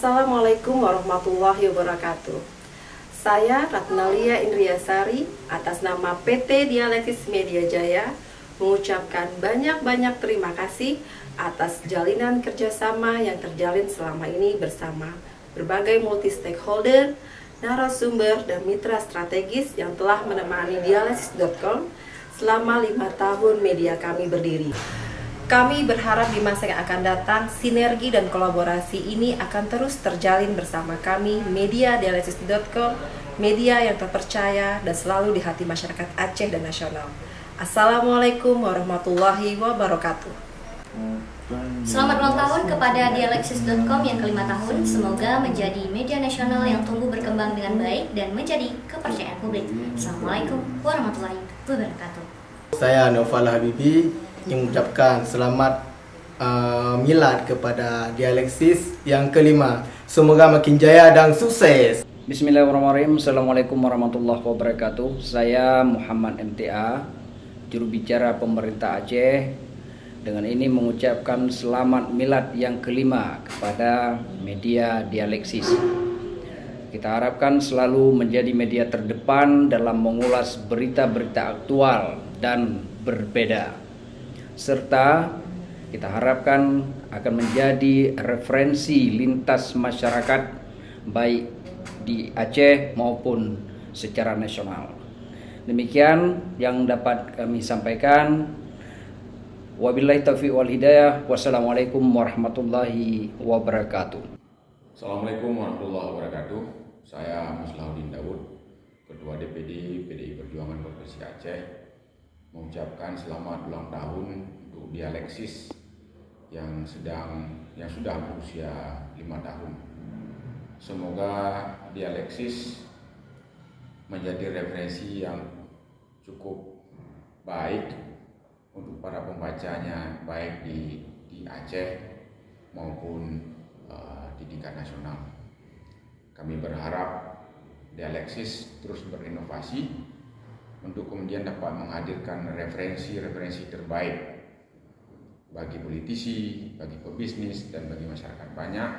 Assalamualaikum warahmatullahi wabarakatuh. Saya Ratnalia Indriasari atas nama PT Dialeksis Media Jaya mengucapkan banyak-banyak terima kasih atas jalinan kerjasama yang terjalin selama ini bersama berbagai multi stakeholder, narasumber, dan mitra strategis yang telah menemani dialeksis.com selama 5 tahun media kami berdiri. Kami berharap di masa yang akan datang, sinergi dan kolaborasi ini akan terus terjalin bersama kami, media dialeksis.com, media yang terpercaya dan selalu di hati masyarakat Aceh dan nasional. Assalamualaikum warahmatullahi wabarakatuh. Selamat ulang tahun kepada dialeksis.com yang ke-5 tahun. Semoga menjadi media nasional yang tumbuh berkembang dengan baik dan menjadi kepercayaan publik. Assalamualaikum warahmatullahi wabarakatuh. Saya Naufal Habibi yang mengucapkan selamat milad kepada Dialeksis yang ke-5. Semoga makin jaya dan sukses. Bismillahirrahmanirrahim. Assalamualaikum warahmatullahi wabarakatuh. Saya Muhammad MTA, juru bicara pemerintah Aceh. Dengan ini mengucapkan selamat milad yang ke-5 kepada media Dialeksis. Kita harapkan selalu menjadi media terdepan dalam mengulas berita-berita aktual dan berbeda, serta kita harapkan akan menjadi referensi lintas masyarakat baik di Aceh maupun secara nasional. Demikian yang dapat kami sampaikan. Wabillahi taufiq wal hidayah. Wassalamualaikum warahmatullahi wabarakatuh. Assalamualaikum warahmatullahi wabarakatuh. Saya Muslahuddin Daud, Ketua DPD PDI Perjuangan Provinsi Aceh, mengucapkan selamat ulang tahun untuk Dialeksis yang sudah berusia 5 tahun. Semoga Dialeksis menjadi referensi yang cukup baik untuk para pembacanya, baik di Aceh maupun di tingkat nasional. Kami berharap Dialeksis terus berinovasi untuk kemudian dapat menghadirkan referensi-referensi terbaik bagi politisi, bagi pebisnis, dan bagi masyarakat banyak,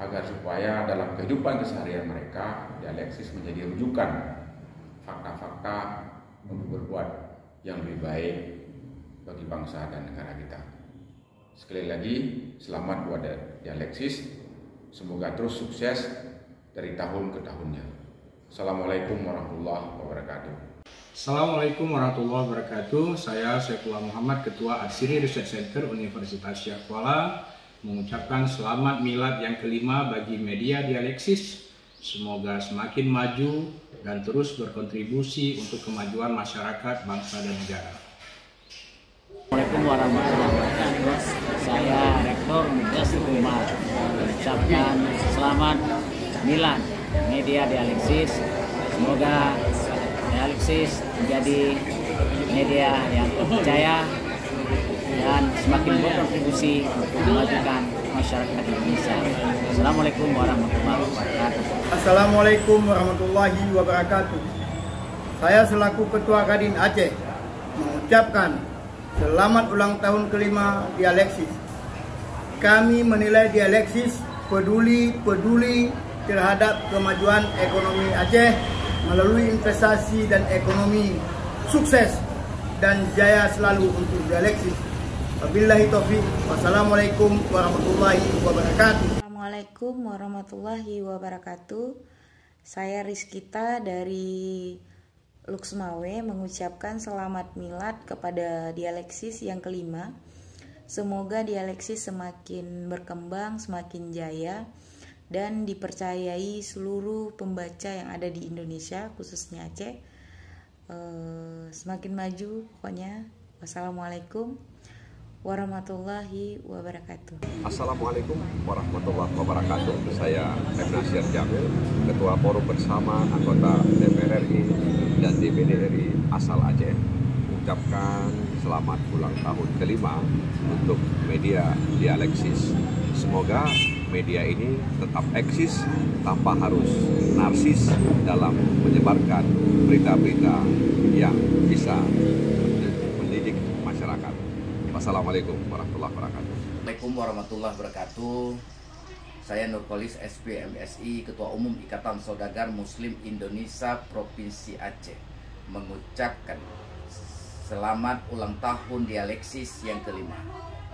agar supaya dalam kehidupan keseharian mereka Dialeksis menjadi rujukan fakta-fakta untuk berbuat yang lebih baik bagi bangsa dan negara kita. Sekali lagi, selamat buat Dialeksis, semoga terus sukses dari tahun ke tahunnya. Assalamualaikum warahmatullahi wabarakatuh. Assalamualaikum warahmatullahi wabarakatuh. Saya Saifullah Muhammad, Ketua Adsiri Research Center Universitas Syekh Kuala, mengucapkan selamat milad yang ke-5 bagi media Dialeksis. Semoga semakin maju dan terus berkontribusi untuk kemajuan masyarakat, bangsa, dan negara. Assalamualaikum warahmatullahi wabarakatuh. Saya Rektor Universitas Umar mengucapkan selamat milad media Dialeksis. Semoga Dialeksis menjadi media yang terpercaya dan semakin berkontribusi untuk memajukan masyarakat Indonesia. Assalamualaikum warahmatullahi wabarakatuh. Assalamualaikum warahmatullahi wabarakatuh. Saya selaku Ketua Kadin Aceh mengucapkan selamat ulang tahun ke-5 Dialeksis. Kami menilai Dialeksis peduli terhadap kemajuan ekonomi Aceh melalui investasi dan ekonomi sukses dan jaya selalu untuk Dialeksis. Wabillahi taufiq. Wassalamualaikum warahmatullahi wabarakatuh. Assalamualaikum warahmatullahi wabarakatuh. Saya Rizkita dari Luxmawe mengucapkan selamat milad kepada Dialeksis yang ke-5. Semoga Dialeksis semakin berkembang, semakin jaya, dan dipercayai seluruh pembaca yang ada di Indonesia, khususnya Aceh. Semakin maju pokoknya. Wassalamualaikum warahmatullahi wabarakatuh. Assalamualaikum warahmatullahi wabarakatuh. Saya Nasir Jamil, Ketua Forum Bersama Anggota DPR RI dan DPD RI asal Aceh, mengucapkan selamat ulang tahun ke-5 untuk media Dialeksis. Semoga media ini tetap eksis tanpa harus narsis dalam menyebarkan berita-berita yang bisa mendidik masyarakat. Wassalamualaikum warahmatullahi wabarakatuh. Assalamualaikum warahmatullahi wabarakatuh. Saya Nurkolis SP MSI, Ketua Umum Ikatan Saudagar Muslim Indonesia Provinsi Aceh, mengucapkan selamat ulang tahun Dialeksis yang kelima.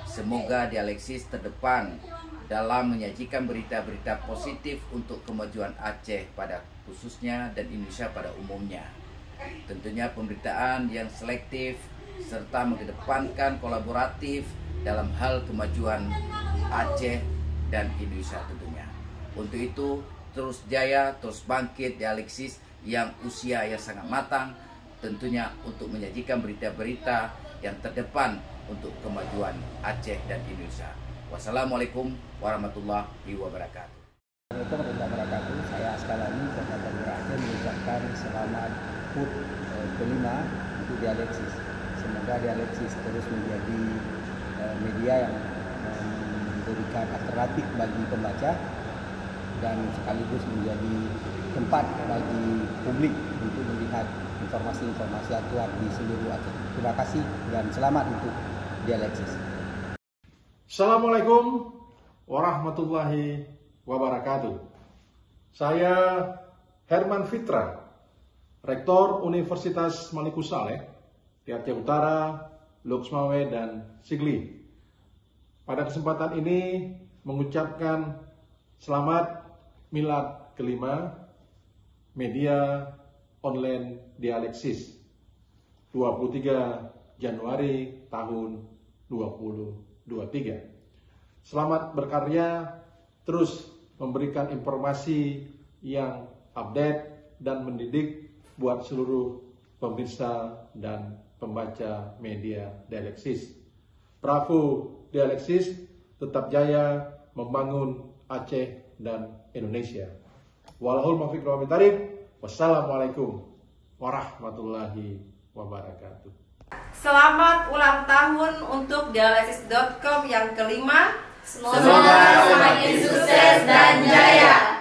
Semoga Dialeksis terdepan dalam menyajikan berita-berita positif untuk kemajuan Aceh pada khususnya dan Indonesia pada umumnya. Tentunya pemberitaan yang selektif serta mengedepankan kolaboratif dalam hal kemajuan Aceh dan Indonesia tentunya. Untuk itu terus jaya, terus bangkit Dialeksis yang usia yang sangat matang, tentunya untuk menyajikan berita-berita yang terdepan untuk kemajuan Aceh dan Indonesia. Wassalamualaikum warahmatullahi wabarakatuh. Assalamualaikum warahmatullahi wabarakatuh. Saya Askalani, Kota Aceh, mengucapkan selamat HUT kelima untuk Dialeksis. Semoga Dialeksis terus menjadi media yang memberikan alternatif bagi pembaca dan sekaligus menjadi tempat bagi publik untuk melihat informasi-informasi aktual di seluruh Aceh. Terima kasih dan selamat untuk Dialeksis. Assalamualaikum warahmatullahi wabarakatuh. Saya Herman Fitra, Rektor Universitas Maluku Saleh di Aceh Utara, Luxmawe, dan Sigli. Pada kesempatan ini mengucapkan selamat milad kelima media online Dialeksis 23 Januari tahun 2023. Selamat berkarya, terus memberikan informasi yang update dan mendidik buat seluruh pemirsa dan pembaca media Dialeksis. Bravo Dialeksis, tetap jaya membangun Aceh dan Indonesia. Walahul muwaffiq wal hidayah. Wassalamualaikum warahmatullahi wabarakatuh. Selamat ulang tahun untuk Dialeksis.com yang kelima. Semoga semakin sukses dan jaya.